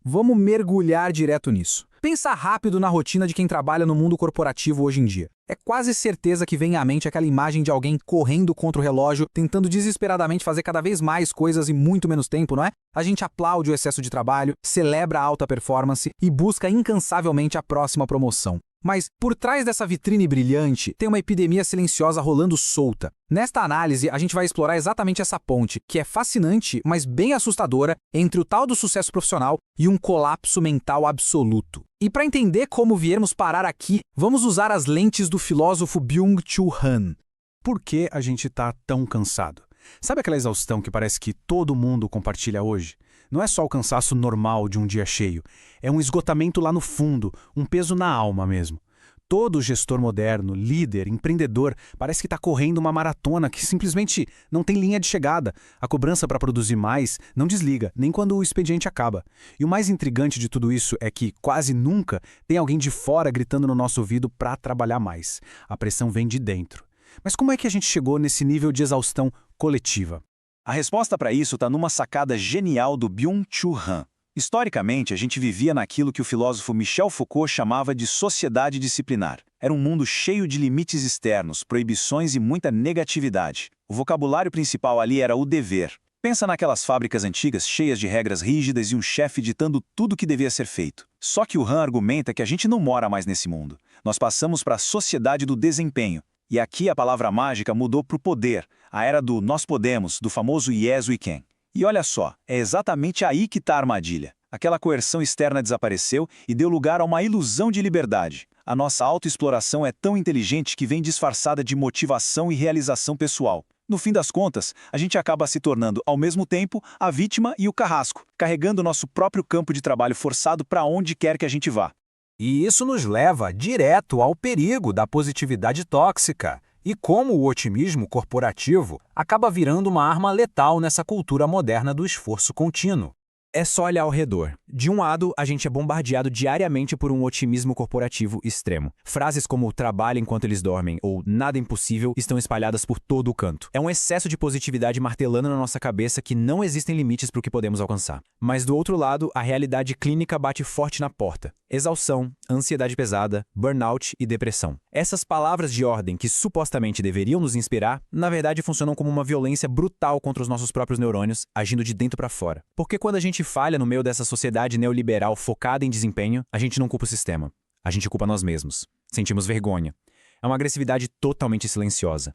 Vamos mergulhar direto nisso. Pensa rápido na rotina de quem trabalha no mundo corporativo hoje em dia. É quase certeza que vem à mente aquela imagem de alguém correndo contra o relógio, tentando desesperadamente fazer cada vez mais coisas em muito menos tempo, não é? A gente aplaude o excesso de trabalho, celebra a alta performance e busca incansavelmente a próxima promoção. Mas, por trás dessa vitrine brilhante, tem uma epidemia silenciosa rolando solta. Nesta análise, a gente vai explorar exatamente essa ponte, que é fascinante, mas bem assustadora, entre o tal do sucesso profissional e um colapso mental absoluto. E para entender como viemos parar aqui, vamos usar as lentes do filósofo Byung-Chul Han. Por que a gente está tão cansado? Sabe aquela exaustão que parece que todo mundo compartilha hoje? Não é só o cansaço normal de um dia cheio, é um esgotamento lá no fundo, um peso na alma mesmo. Todo gestor moderno, líder, empreendedor, parece que está correndo uma maratona que simplesmente não tem linha de chegada. A cobrança para produzir mais não desliga, nem quando o expediente acaba. E o mais intrigante de tudo isso é que, quase nunca, tem alguém de fora gritando no nosso ouvido para trabalhar mais. A pressão vem de dentro. Mas como é que a gente chegou nesse nível de exaustão coletiva? A resposta para isso está numa sacada genial do Byung-Chul Han. Historicamente, a gente vivia naquilo que o filósofo Michel Foucault chamava de sociedade disciplinar. Era um mundo cheio de limites externos, proibições e muita negatividade. O vocabulário principal ali era o dever. Pensa naquelas fábricas antigas cheias de regras rígidas e um chefe ditando tudo o que devia ser feito. Só que o Han argumenta que a gente não mora mais nesse mundo. Nós passamos para a sociedade do desempenho. E aqui a palavra mágica mudou para o poder, a era do nós podemos, do famoso yes we can. E olha só, é exatamente aí que está a armadilha. Aquela coerção externa desapareceu e deu lugar a uma ilusão de liberdade. A nossa autoexploração é tão inteligente que vem disfarçada de motivação e realização pessoal. No fim das contas, a gente acaba se tornando, ao mesmo tempo, a vítima e o carrasco, carregando nosso próprio campo de trabalho forçado para onde quer que a gente vá. E isso nos leva direto ao perigo da positividade tóxica e como o otimismo corporativo acaba virando uma arma letal nessa cultura moderna do esforço contínuo. É só olhar ao redor. De um lado, a gente é bombardeado diariamente por um otimismo corporativo extremo. Frases como "trabalhe enquanto eles dormem" ou "nada é impossível" estão espalhadas por todo o canto. É um excesso de positividade martelando na nossa cabeça que não existem limites para o que podemos alcançar. Mas do outro lado, a realidade clínica bate forte na porta. Exaustão, ansiedade pesada, burnout e depressão. Essas palavras de ordem que supostamente deveriam nos inspirar, na verdade funcionam como uma violência brutal contra os nossos próprios neurônios, agindo de dentro para fora. Porque quando a gente falha no meio dessa sociedade neoliberal focada em desempenho, a gente não culpa o sistema. A gente culpa nós mesmos. Sentimos vergonha. É uma agressividade totalmente silenciosa.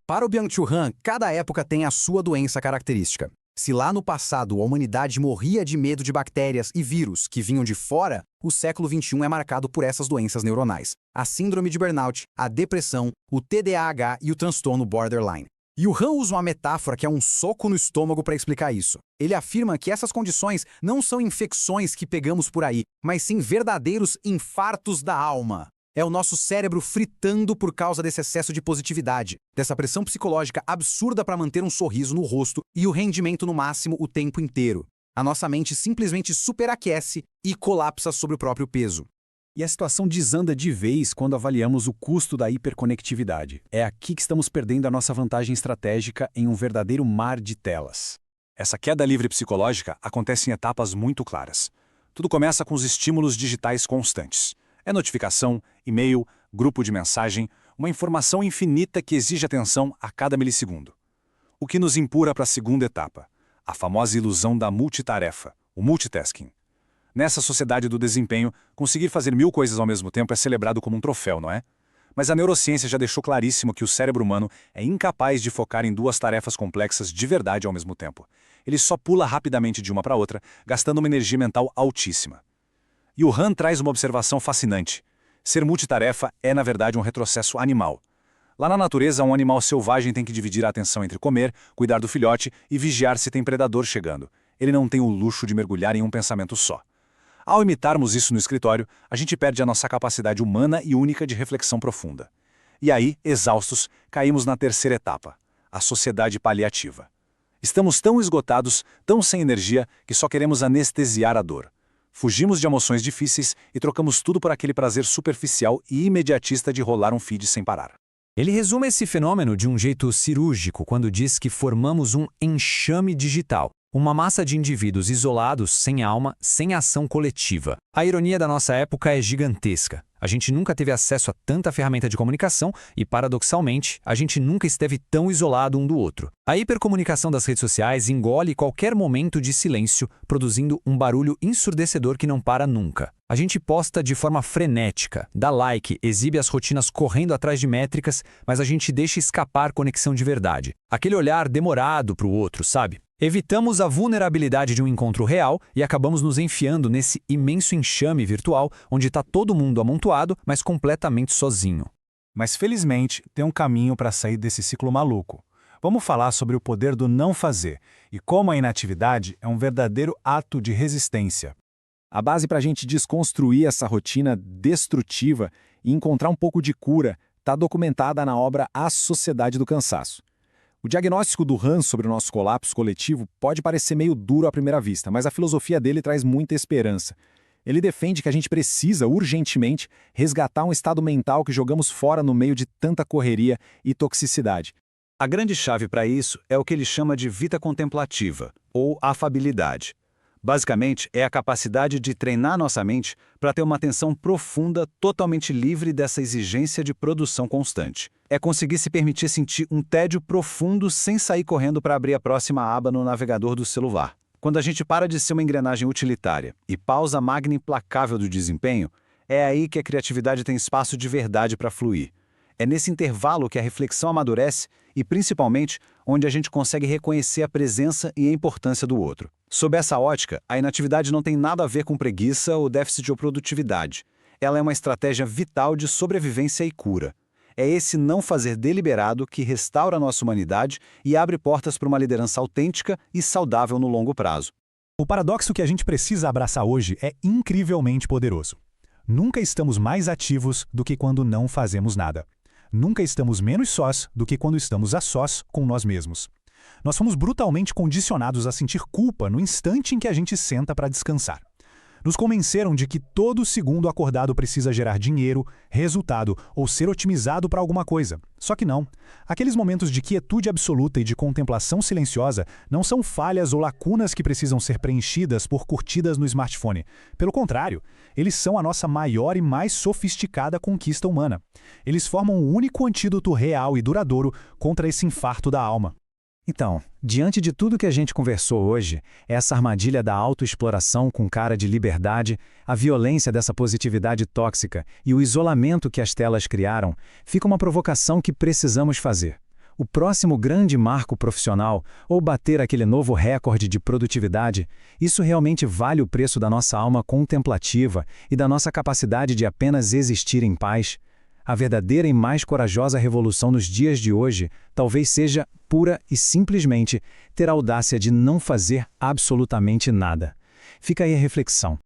Para o Byung-Chul Han, cada época tem a sua doença característica. Se lá no passado a humanidade morria de medo de bactérias e vírus que vinham de fora, o século XXI é marcado por essas doenças neuronais. A síndrome de burnout, a depressão, o TDAH e o transtorno borderline. E o Han usa uma metáfora que é um soco no estômago para explicar isso. Ele afirma que essas condições não são infecções que pegamos por aí, mas sim verdadeiros infartos da alma. É o nosso cérebro fritando por causa desse excesso de positividade, dessa pressão psicológica absurda para manter um sorriso no rosto e o rendimento no máximo o tempo inteiro. A nossa mente simplesmente superaquece e colapsa sobre o próprio peso. E a situação desanda de vez quando avaliamos o custo da hiperconectividade. É aqui que estamos perdendo a nossa vantagem estratégica em um verdadeiro mar de telas. Essa queda livre psicológica acontece em etapas muito claras. Tudo começa com os estímulos digitais constantes. É notificação, e-mail, grupo de mensagem, uma informação infinita que exige atenção a cada milissegundo. O que nos empurra para a segunda etapa, a famosa ilusão da multitarefa, o multitasking. Nessa sociedade do desempenho, conseguir fazer 1000 coisas ao mesmo tempo é celebrado como um troféu, não é? Mas a neurociência já deixou claríssimo que o cérebro humano é incapaz de focar em 2 tarefas complexas de verdade ao mesmo tempo. Ele só pula rapidamente de uma para outra, gastando uma energia mental altíssima. E o Han traz uma observação fascinante. Ser multitarefa é, na verdade, um retrocesso animal. Lá na natureza, um animal selvagem tem que dividir a atenção entre comer, cuidar do filhote e vigiar se tem predador chegando. Ele não tem o luxo de mergulhar em um pensamento só. Ao imitarmos isso no escritório, a gente perde a nossa capacidade humana e única de reflexão profunda. E aí, exaustos, caímos na terceira etapa, a sociedade paliativa. Estamos tão esgotados, tão sem energia, que só queremos anestesiar a dor. Fugimos de emoções difíceis e trocamos tudo por aquele prazer superficial e imediatista de rolar um feed sem parar. Ele resume esse fenômeno de um jeito cirúrgico quando diz que formamos um enxame digital. Uma massa de indivíduos isolados, sem alma, sem ação coletiva. A ironia da nossa época é gigantesca. A gente nunca teve acesso a tanta ferramenta de comunicação e, paradoxalmente, a gente nunca esteve tão isolado um do outro. A hipercomunicação das redes sociais engole qualquer momento de silêncio, produzindo um barulho ensurdecedor que não para nunca. A gente posta de forma frenética, dá like, exibe as rotinas correndo atrás de métricas, mas a gente deixa escapar conexão de verdade. Aquele olhar demorado para o outro, sabe? Evitamos a vulnerabilidade de um encontro real e acabamos nos enfiando nesse imenso enxame virtual onde está todo mundo amontoado, mas completamente sozinho. Mas felizmente tem um caminho para sair desse ciclo maluco. Vamos falar sobre o poder do não fazer e como a inatividade é um verdadeiro ato de resistência. A base para a gente desconstruir essa rotina destrutiva e encontrar um pouco de cura está documentada na obra A Sociedade do Cansaço. O diagnóstico do Hans sobre o nosso colapso coletivo pode parecer meio duro à primeira vista, mas a filosofia dele traz muita esperança. Ele defende que a gente precisa, urgentemente, resgatar um estado mental que jogamos fora no meio de tanta correria e toxicidade. A grande chave para isso é o que ele chama de vida contemplativa, ou afabilidade. Basicamente, é a capacidade de treinar nossa mente para ter uma atenção profunda, totalmente livre dessa exigência de produção constante. É conseguir se permitir sentir um tédio profundo sem sair correndo para abrir a próxima aba no navegador do celular. Quando a gente para de ser uma engrenagem utilitária e pausa a máquina implacável do desempenho, é aí que a criatividade tem espaço de verdade para fluir. É nesse intervalo que a reflexão amadurece e, principalmente, onde a gente consegue reconhecer a presença e a importância do outro. Sob essa ótica, a inatividade não tem nada a ver com preguiça ou déficit de produtividade. Ela é uma estratégia vital de sobrevivência e cura. É esse não fazer deliberado que restaura a nossa humanidade e abre portas para uma liderança autêntica e saudável no longo prazo. O paradoxo que a gente precisa abraçar hoje é incrivelmente poderoso. Nunca estamos mais ativos do que quando não fazemos nada. Nunca estamos menos sós do que quando estamos a sós com nós mesmos. Nós fomos brutalmente condicionados a sentir culpa no instante em que a gente senta para descansar. Nos convenceram de que todo segundo acordado precisa gerar dinheiro, resultado ou ser otimizado para alguma coisa. Só que não. Aqueles momentos de quietude absoluta e de contemplação silenciosa não são falhas ou lacunas que precisam ser preenchidas por curtidas no smartphone. Pelo contrário, eles são a nossa maior e mais sofisticada conquista humana. Eles formam o único antídoto real e duradouro contra esse infarto da alma. Então, diante de tudo que a gente conversou hoje, essa armadilha da autoexploração com cara de liberdade, a violência dessa positividade tóxica e o isolamento que as telas criaram, fica uma provocação que precisamos fazer. O próximo grande marco profissional, ou bater aquele novo recorde de produtividade, isso realmente vale o preço da nossa alma contemplativa e da nossa capacidade de apenas existir em paz? A verdadeira e mais corajosa revolução nos dias de hoje talvez seja, pura e simplesmente, ter a audácia de não fazer absolutamente nada. Fica aí a reflexão.